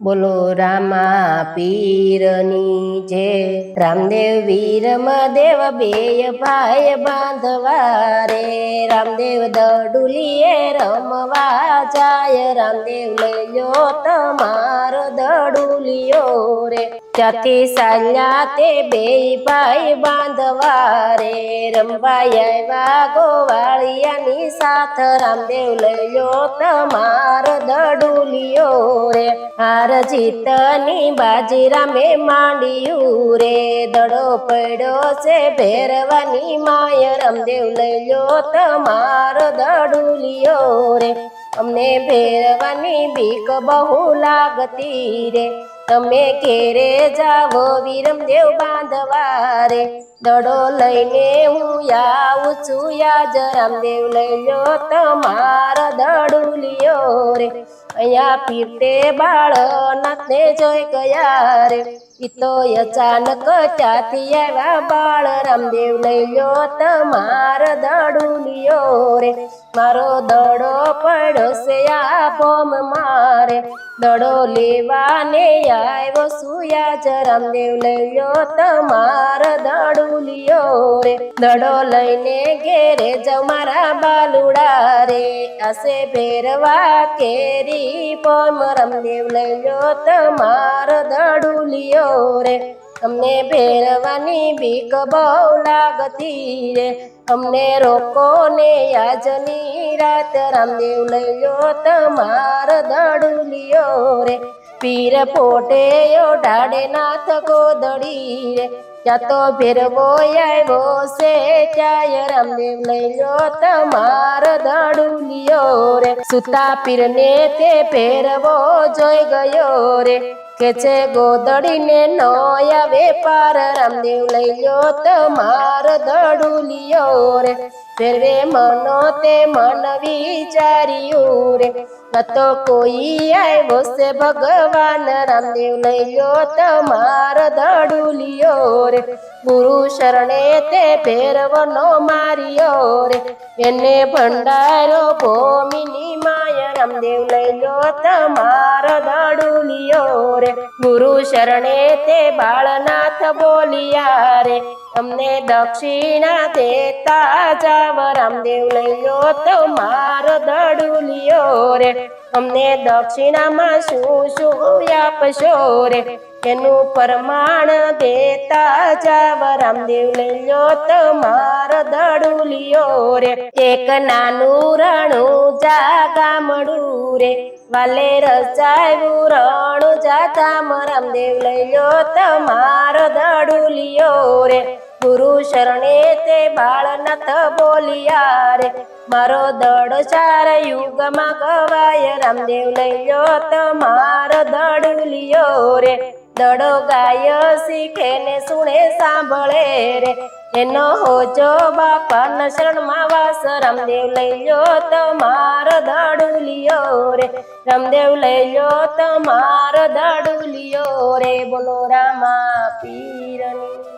बोलो रामा पीरनी जय। रामदेव वीर देव बेय भाई बांधवा रे। रामदेव दडुलिये रमवा जाय। रामदेव लयो तमार दडुलियो रे। त्याथी साल्या ते बेय भाई बांधवा रे। रमवा आव्या गोवाळियानी साथ। रामदेव लयो तमार दडुलियो रे। हार जीतनी बाजी रामे मांडियू रे। दड़ो पड़ो से भैरवानी माय। रामदेव लयो तमार दडुलियो रे। अमने भैरवानी बीक बहु लागती रे। तमे केरे जावो वीरमदेव बांधवा रे। दड़ो लईने हूँ आऊं छू याज। रामदेव लयो तमार दडुलियो रे। अया पीरते बाळनाथने जोई गया रे। इतो अचानक त्याथी आव्या बाळ। रामदेव लयो तमार दडुलियो रे। मारो दड़ो पड़ो से आ बोम मारे। दड़ो लेवाने आव्यो सुयाज। रामदेव लयो तमार दडुलियो रे। दड़ो लईने घेरे जाऊ मारा बालुड़ा रे। आसे भैरवा केरी पोम। रामदेव लयो तमार दडुलियो रे। अमने भैरवानी बीक बहु लागती रे। अमने रोको ने याजनी रात। रामदेव लयो तमार दडुलियो रे। पीर पोटे यो ढाडे नाथ गोदड़ी रे। या तो भैरवो आव्यो से त्याय। रामदेव लयो तमार दडुलियो रे। सुता पीर ने ते भैरवो जोई गयो रे। केचे गोदड़ी ने नो आवे पार। रामदेव लयो तमार दडुलियो रे। फेरवे मनो ते मन विचारियू रे। न तो कोई आव्यो से भगवान। रामदेव लयो तमार दडुलियो रे। गुरु शरणे ते भैरवनो मारियो रे। एने भंडारो भूमिनी माय। रामदेव लयो तमार दडुलियो रे। गुरु शरणे ते बाळनाथ बोलिया रे। अमने दक्षिणा देता जाव। रामदेव लयो तमार दडुलियो रे। अमने दक्षिणा में शू शू आपशो रे। एनु प्रमाण देता जाव। रामदेव लयो तमार दडुलियो रे। एक नानु रणु जा गामडू रे। वाले रचायु रणु जाता। रामदेव लयो तमार दडुलियो रे। गुरु शरणे ते बाळनाथ बोलिया रे। मारो दड़ चार युग मा गवाय। रामदेव लयो तमार दडुलियो रे। दड़ो गाय सीखे ने सुने सांभळे रे। एनो होजो बापा न शरण मा वास। रामदेव लयो तमार दडुलियो रे। रामदेव लयो तमार दडुलियो रे। बोलो रामा पीरनी।